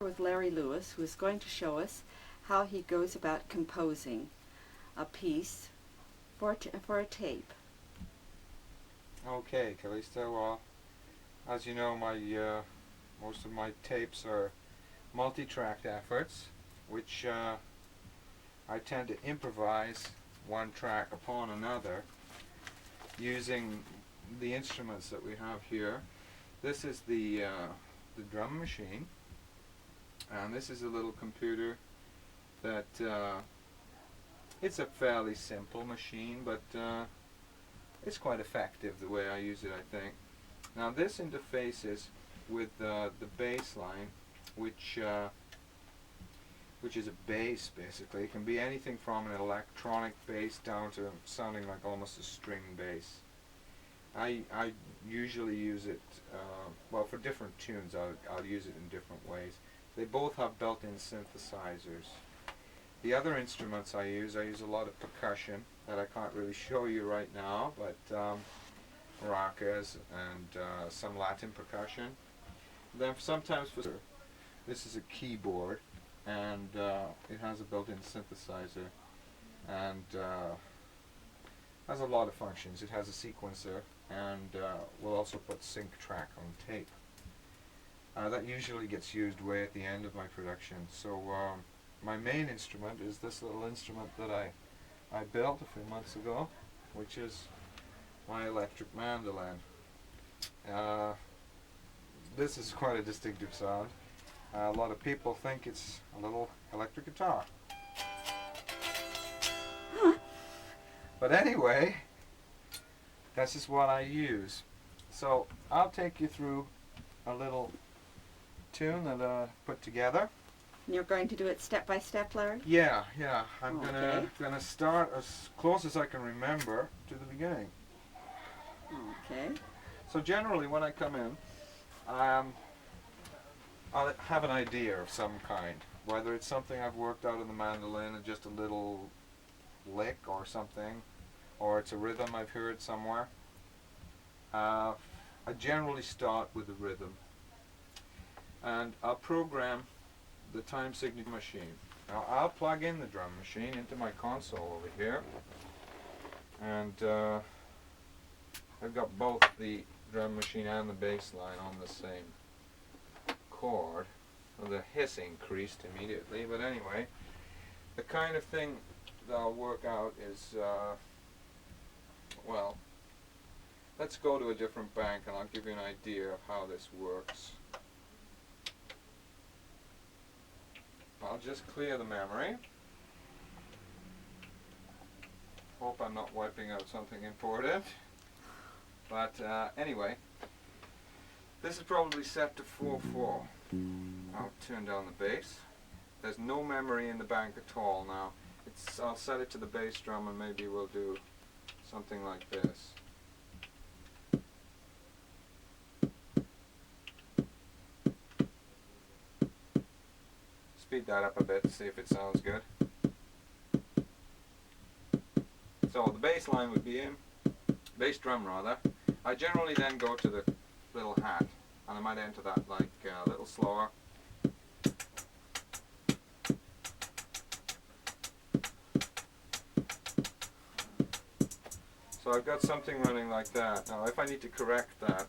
With Larry Lewis, who is going to show us how he goes about composing a piece for a tape. Okay, Callisto, well, as you know, most of my tapes are multi-tracked efforts, which I tend to improvise one track upon another using the instruments that we have here. This is the drum machine, and this is a little computer that it's a fairly simple machine, but it's quite effective the way I use it, I think. Now this interfaces with the bass line, which is a bass basically. It can be anything from an electronic bass down to sounding like almost a string bass. I usually use it, well, for different tunes I'll use it in different ways. They both have built-in synthesizers. The other instruments I use a lot of percussion that I can't really show you right now, but maracas and some Latin percussion. Then sometimes this is a keyboard, and it has a built-in synthesizer, and has a lot of functions. It has a sequencer, and we'll also put sync track on tape. That usually gets used way at the end of my production. So my main instrument is this little instrument that I built a few months ago, which is my electric mandolin. This is quite a distinctive sound. A lot of people think it's a little electric guitar. But anyway, this is what I use. So I'll take you through a little tune that I put together. And you're going to do it step by step, Larry? Yeah. I'm Okay. gonna start as close as I can remember to the beginning. Okay. So generally when I come in, I'll have an idea of some kind, whether it's something I've worked out on the mandolin and just a little lick or something, or it's a rhythm I've heard somewhere. I generally start with the rhythm, and I'll program the time signature machine. Now I'll plug in the drum machine into my console over here, and I've got both the drum machine and the bass line on the same chord. Well, the hiss increased immediately, but anyway, the kind of thing that I'll work out is, well, let's go to a different bank and I'll give you an idea of how this works. I'll just clear the memory. Hope I'm not wiping out something important. But anyway, this is probably set to 4/4. I'll turn down the bass. There's no memory in the bank at all now. I'll set it to the bass drum and maybe we'll do something like this. Speed that up a bit to see if it sounds good. So the bass line would be in, bass drum rather. I generally then go to the little hat, and I might enter that like a little slower. So I've got something running like that. Now if I need to correct that,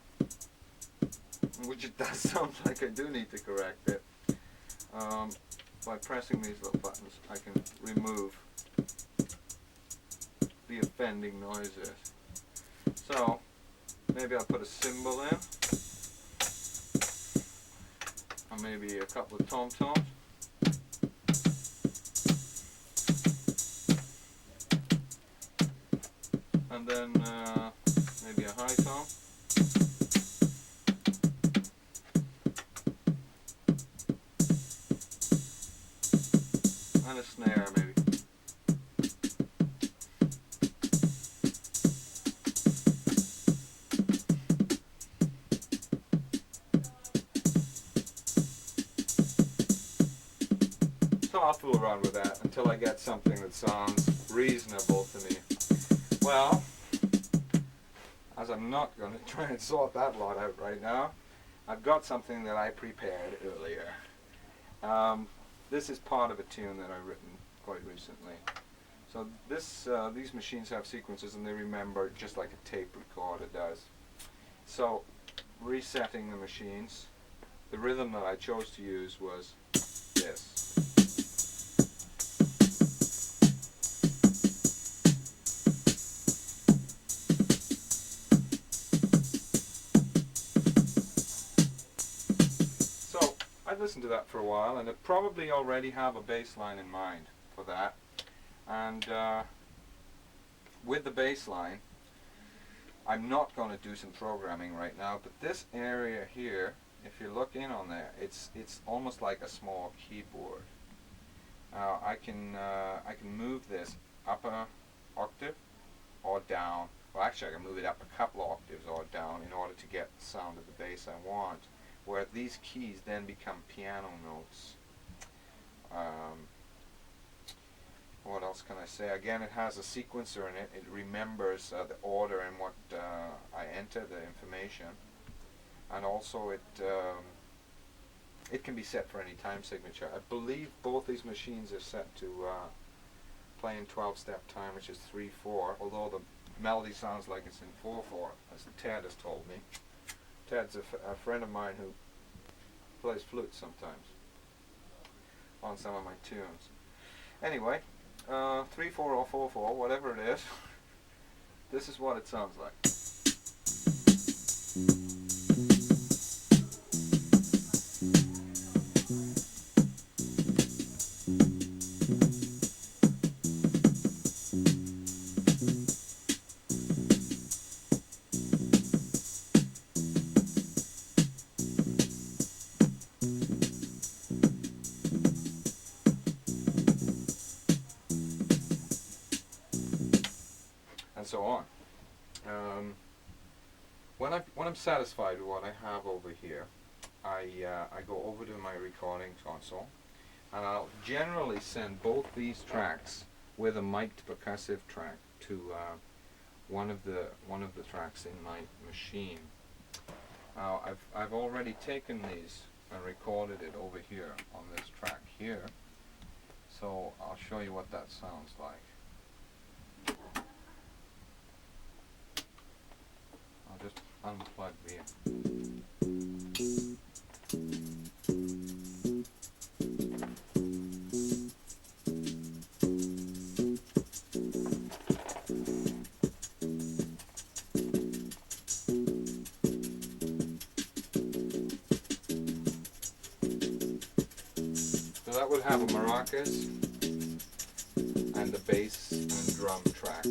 which it does sound like I do need to correct it, by pressing these little buttons I can remove the offending noises. So maybe I'll put a cymbal in, or maybe a couple of tom-toms. And then maybe a high tom. And a snare maybe. So I'll fool around with that until I get something that sounds reasonable to me. Well, as I'm not going to try and sort that lot out right now, I've got something that I prepared earlier. This is part of a tune that I've written quite recently. So these machines have sequences and they remember just like a tape recorder does. So resetting the machines, the rhythm that I chose to use was this. So I listened to that for a while and I probably already have a bass line in mind for that. And with the bass line, I'm not going to do some programming right now, but this area here, if you look in on there, it's almost like a small keyboard. I can move this up a octave or down. Well, actually, I can move it up a couple of octaves or down in order to get the sound of the bass I want. Where these keys then become piano notes. What else can I say? Again, it has a sequencer in it. It remembers the order in what I enter, the information, and also it can be set for any time signature. I believe both these machines are set to play in 12-step time, which is 3/4. Although the melody sounds like it's in 4/4, as Ted has told me. Ted's a friend of mine who plays flute sometimes on some of my tunes. Anyway. 3/4 or 4/4, whatever it is, this is what it sounds like. And so on. When I'm satisfied with what I have over here, I go over to my recording console, and I'll generally send both these tracks with a mic'd percussive track to one of the tracks in my machine. I've already taken these and recorded it over here on this track here, so I'll show you what that sounds like. I'll just unplug the So that would have a maracas and a bass and drum track.